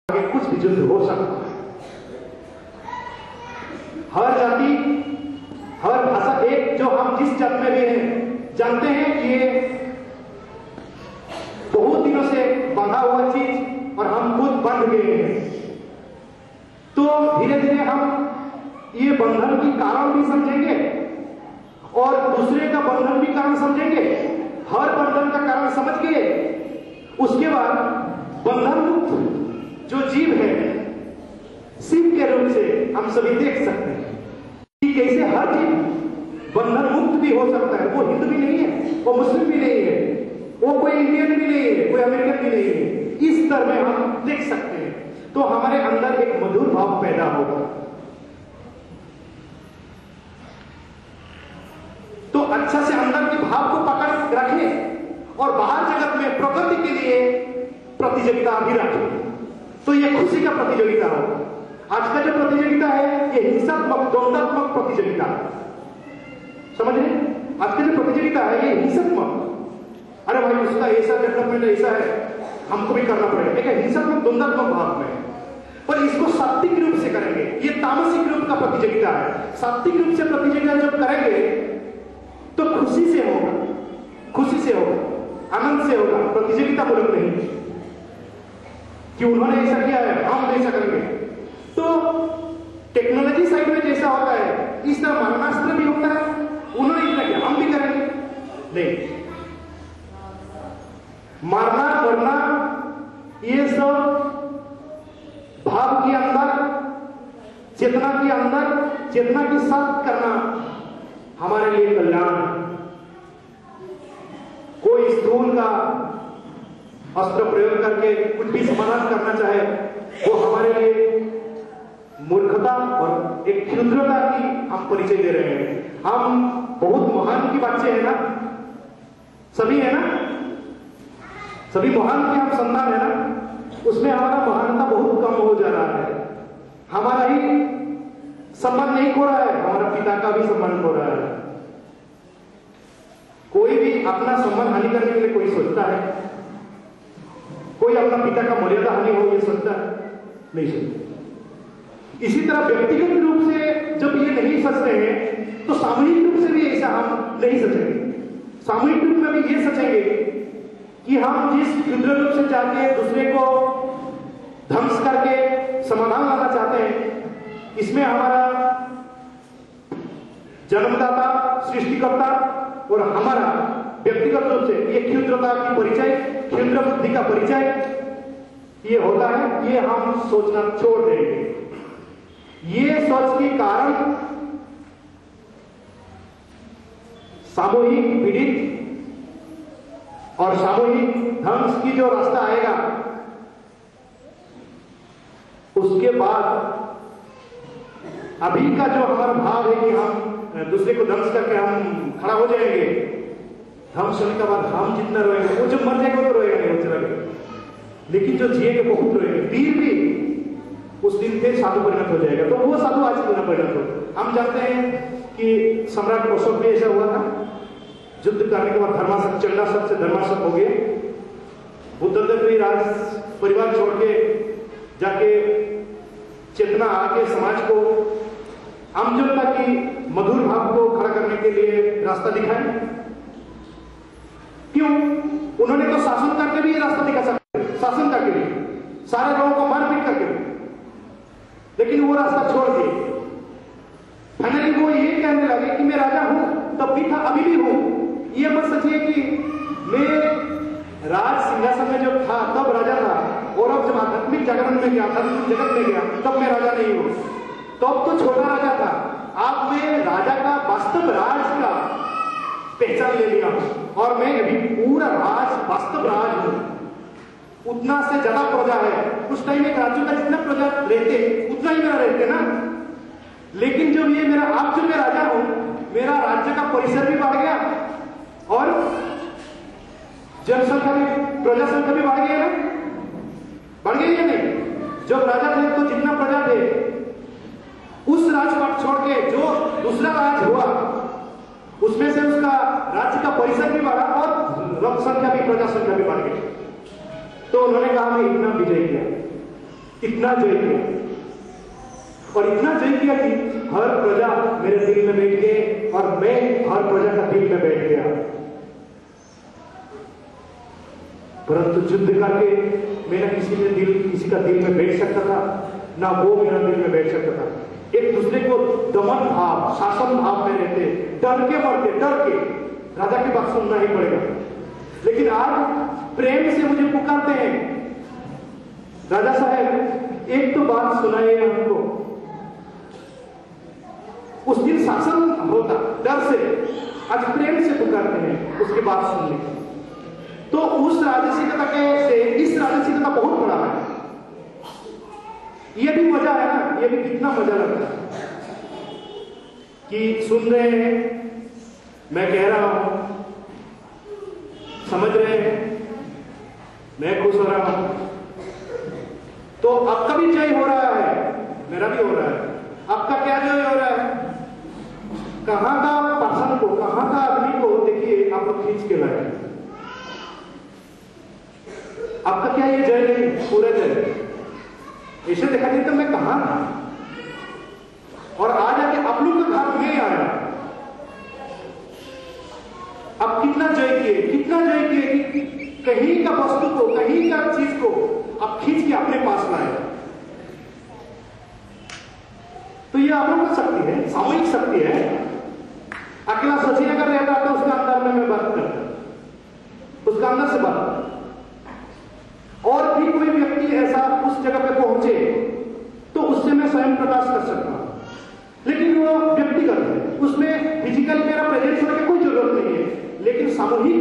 आगे कुछ भी युद्ध हो सकता है। हर जाति, हर भाषा, एक जो हम जिस जात में भी हैं जानते हैं कि ये बहुत दिनों से बंधा हुआ चीज और हम खुद बंध गए हैं। तो धीरे धीरे हम ये बंधन की कारण भी समझेंगे और दूसरे का बंधन भी कारण समझेंगे। हर बंधन का कारण समझ के उसके बाद बंधन मुक्त जो जीव है शिव के रूप से हम सभी देख सकते हैं कि कैसे हर जीव बंधन मुक्त भी हो सकता है। वो हिंदू भी नहीं है, वो मुस्लिम भी नहीं है, वो कोई इंडियन भी नहीं है, कोई अमेरिकन भी नहीं है। इस स्तर में हम देख सकते हैं तो हमारे अंदर एक मधुर भाव पैदा होगा। तो अच्छा से अंदर के भाव को पकड़ रखें और बाहर जगत में प्रकृति के लिए प्रतियोगिता भी रखें। तो ये खुशी का प्रतियोगिता हो। आज का जो प्रतियोगिता है ये हिंसात्मक द्वंद्वात्मक प्रतियोगिता, समझ रहे? आज का जो प्रतियोगिता है ये हिंसात्मक, अरे भाई उसका ऐसा डेवलपमेंट ऐसा है हमको भी करना पड़ेगा, एक हिंसात्मक द्वंद्वात्मक भाव में। पर इसको सात्विक रूप से करेंगे, ये तामसिक रूप का प्रतियोगिता है। सात्विक रूप से प्रतियोगिता जब करेंगे तो खुशी से होगा, खुशी से होगा, आनंद से होगा, प्रतियोगिता मूलक नहीं कि उन्होंने ऐसा किया है हम ऐसा करेंगे। तो टेक्नोलॉजी साइड में जैसा होता है इस तरह मारणास्त्र भी होता है, उन्होंने इतना किया हम भी करेंगे। नहीं, मारना मरना ये सब भाव के अंदर, चेतना के अंदर, चेतना के साथ करना हमारे लिए कल्याण। कोई स्थूल का अस्त्र प्रयोग करके कुछ भी समाधान करना चाहे वो हमारे लिए मूर्खता और एक क्षुद्रता की हम परिचय दे रहे हैं। हम बहुत महान की बच्चे हैं ना, सभी है ना, सभी महान के हम संतान है ना, उसमें हमारा महानता बहुत कम हो जा रहा है। हमारा ही सम्मान नहीं खो रहा है, हमारा पिता का भी सम्मान खो रहा है। कोई भी अपना सम्मान हानि करने के लिए कोई सोचता है? कोई अपना पिता का मर्यादा हानि हो ये सोचता है? नहीं सोचता। इसी तरह व्यक्तिगत रूप से जब ये नहीं सोचते हैं तो सामूहिक रूप से भी ऐसा हम नहीं सोचेंगे। सामूहिक रूप में भी ये सोचेंगे कि हम जिस क्षुद्र रूप से चाहते दूसरे को ध्वंस करके समाधान लाना चाहते हैं, इसमें हमारा जन्मदाता, सृष्टिकर्ता और हमारा व्यक्तिगत रूप से ये क्षुद्रता की परिचय, क्षुद्र बुद्धि का परिचय ये होता है, ये हम सोचना छोड़ देंगे। ये सोच के कारण सामूहिक पीड़ित और सामूहिक ध्वंस की जो रास्ता आएगा उसके बाद अभी का जो हमारा भाव है कि हम दूसरे को ध्वंस करके हम खड़ा हो जाएंगे, ध्वंस होने के बाद हम जितना रोएंगे, वो जो मर जाएगा वो तो रोएगा नहीं, वो चला गया, लेकिन जो जिएंगे बहुत रोएंगे। वीर भी उस दिन फिर साधु परिणत हो जाएगा। तो वो साधु आज क्यों ना परिणत हो? हम जानते हैं कि सम्राट अशोक भी ऐसा हुआ था, युद्ध करने के बाद धर्माशक, चंडाशक से धर्माशक हो गए। बुद्धदेव भी राज परिवार छोड़ के जाके चेतना आके समाज को, आम जनता की मधुर भाव को खड़ा करने के लिए रास्ता दिखाए। क्यों? उन्होंने तो शासन करके भी ये रास्ता दिखा सकते, शासन करके भी, सारे लोगों को मारपीट करके भी, लेकिन वो रास्ता छोड़ दिए। फाइनली वो ये कहने लगे कि मैं राजा हूं, तब भी था, अभी भी हूं। ये मत सोचिए कि मैं राज सिंहासन में जो था तब राजा था और अब जब आध्यात्मिक जागरण में गया, आध्यात्मिक जगत में गया, तब मैं राजा नहीं हूं। तब तो छोटा राजा था, आप मैं राजा का वास्तव राज का पहचान ले लिया और मैं अभी पूरा राज, वास्तव राज हूं। उतना से ज्यादा प्रजा है, उस टाइम एक राज्य का जितना प्रजा रहते उतना ही मेरा रहते ना। लेकिन जब ये मेरा, आप जो मैं राजा हूं, मेरा राज्य का परिसर भी बढ़ गया और जनसंख्या भी, प्रजा संख्या भी बढ़ गई ना, बढ़ गई या नहीं? जब राजा थे तो जितना प्रजा थे उस राज को छोड़ के जो दूसरा राज हुआ उसमें से उसका राज्य का परिसर भी बढ़ा और लोक संख्या भी, प्रजा संख्या भी बढ़ गई। तो उन्होंने कहा मैं इतना विजय किया, इतना जय किया, और इतना जय किया कि हर प्रजा मेरे दिल में बैठ गए और मैं हर प्रजा का दिल में बैठ गया। परंतु युद्ध करके मेरा किसी का दिल में बैठ सकता था, ना वो मेरा दिल में बैठ सकता था। एक दूसरे को दमन भाव, शासन भाव में रहते, डर के मरते, डर के। राजा की बात सुनना ही पड़ेगा। लेकिन आज प्रेम से मुझे पुकारते हैं, राजा साहब एक तो बात सुनाइए हमको। उस दिन शासन होता डर से, आज प्रेम से पुकारते हैं उसके बाद सुनने। तो उस राजसिकता से इस राजसिकता बहुत बड़ा है। ये भी मजा है ना, ये भी कितना मजा लगता है कि सुन रहे हैं, मैं कह रहा हूं, समझ रहे हैं, मैं खुश हो रहा हूं। तो आपका भी जय हो रहा है, मेरा भी हो रहा है। आपका क्या जय हो रहा है? कहां का पर्सन को, कहां का आदमी को देखिए आप लोग खींच के लाए। आपका क्या ये जय नहीं, पूरा जय। ऐसे देखा जाए तो मैं कहां था, और आज आके आप लोग का घर में आया। अब कितना जय किए, कितना जय किए कि कहीं का वस्तु को, कहीं का चीज को आप खींच के अपने पास लाए। तो ये आप लोग की शक्ति है, सामूहिक शक्ति है। अकेला सचिनगर रहता तो उसका अंदर में मैं बात करता, उसका अंदर से बात। और भी कोई व्यक्ति ऐसा उस जगह पे पहुंचे तो उससे मैं स्वयं प्रकाश कर सकता हूं। लेकिन वो व्यक्तिगत है, उसमें फिजिकल मेरा प्रेजेंस होने की कोई जरूरत नहीं है। लेकिन सामूहिक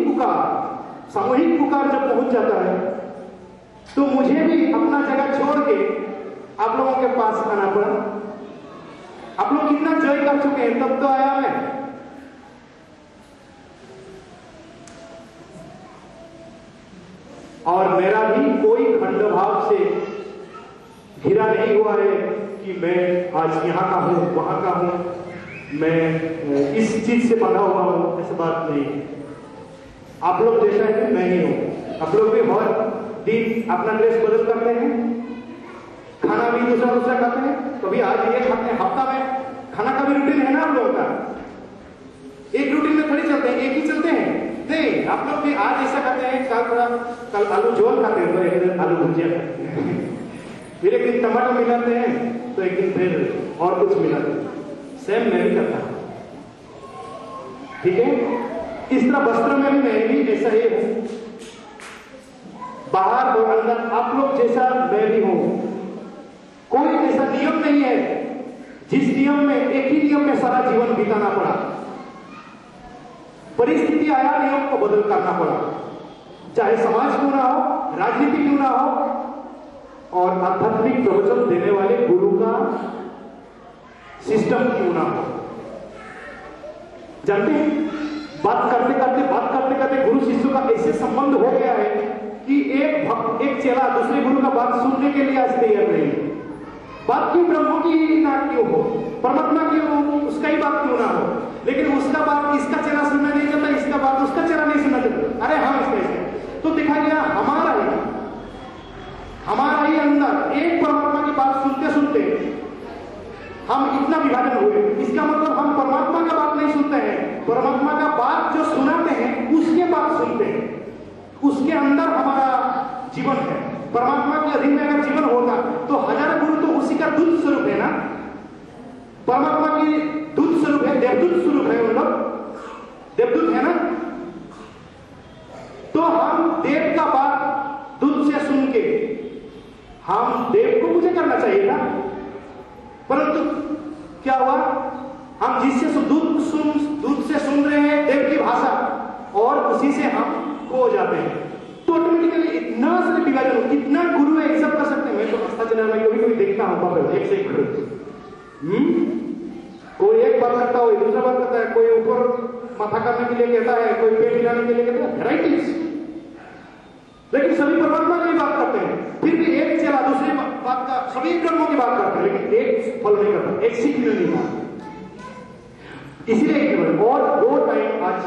पुकार जब पहुंच जाता है तो मुझे भी अपना जगह छोड़ के आप लोगों के पास आना पड़ा। आप लोग कितना जय कर चुके हैं, तब तो आया मैं। और मेरा भी कोई खंडभाव से घिरा नहीं हुआ है कि मैं आज यहां का हूं, वहां का हूं, मैं इस चीज से बंधा हुआ हूं, ऐसी बात नहीं है। आप लोग जैसा है मैं ही हूं। आप लोग भी हर दिन अपना ड्रेस बदल करते हैं, खाना भी दूसरा खाते हैं, कभी आज ये खाते हैं। हफ्ता में खाना का भी रूटीन है ना आप लोगों का, एक रूटीन में थोड़ी चलते हैं, एक ही चलते हैं नहीं। आप लोग भी आज ऐसा खाते हैं, कल आलू झोल खाते हैं, तो एक दिन आलू भुजिया खाते हैं, फिर एक दिन टमाटर मिलाते हैं, तो एक दिन फिर और कुछ मिलाते हैं। सेम मैं भी करता हूं, ठीक है। इस तरह वस्त्र में भी मैं भी ऐसा ही हूं, बाहर और अंदर आप लोग जैसा मैं भी हूं। कोई ऐसा नियम नहीं है जिस नियम में, एक ही नियम में सारा जीवन बिताना पड़ा। परिस्थिति आया, नियम को बदल करना पड़ा, चाहे समाज क्यों ना हो, राजनीति क्यों ना हो, और आध्यात्मिक प्रवचन देने वाले गुरु का सिस्टम क्यों ना हो। जानते हैं, बात करते करते गुरु शिष्य का ऐसे संबंध हो गया है कि एक चेला दूसरे गुरु का बात सुनने के लिए आज तैयार नहीं। बात क्यों ब्रह्म की ना क्यों हो, परमात्मा की हो, उसका ही बात क्यों ना हो, लेकिन उसका बात इसका चेला सुनना नहीं चाहता, इसका बात उसका चेला नहीं सुनना चाहता। अरे हाँ, इसका तो देखा गया हमारा ही अंदर एक परमात्मा की बात सुनते सुनते हम इतना विभाजन हुए। इसका मतलब हम परमात्मा का बात नहीं सुनते हैं, परमात्मा का बात जो सुनाते हैं उसके बात सुनते हैं, उसके अंदर हमारा जीवन है। परमात्मा के अधीन में अगर जीवन होगा तो हजार गुरु तो उसी का दूत स्वरूप है ना, परमात्मा की दूत स्वरूप है, देवदूत स्वरूप है, मतलब देवदूत है ना। तो हम देव का बात दूत से सुन के हम देव को पूजा करना चाहिए ना, परंतु क्या हुआ, हम जिससे दूत से सुन रहे हैं देव की भाषा, और उसी से हम खो जाते हैं। तो ऑटोमेटिकली इतना से विभाजन, कितना गुरु है, सब कर सकते हैं। मैं तो आस्था चैनल में कभी देखता हूं, बाबा एक से एक गुरु, कोई एक बात करता हो, दूसरा बात करता है, कोई ऊपर माथा करने के लिए कहता है, कोई पेट हिलाने के लिए कहता है, वेराइटीज। लेकिन सभी परमात्मा की बात करते हैं, फिर भी एक चेला दूसरी बात का, सभी ब्रह्मों की बात करते हैं, लेकिन एक फल नहीं करता, एक सीख नहीं पाता। इसलिए और वो टाइम आज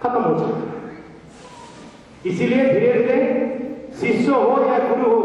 खत्म हो चुका है। इसीलिए धीरे धीरे शिष्य हो या गुरु हो,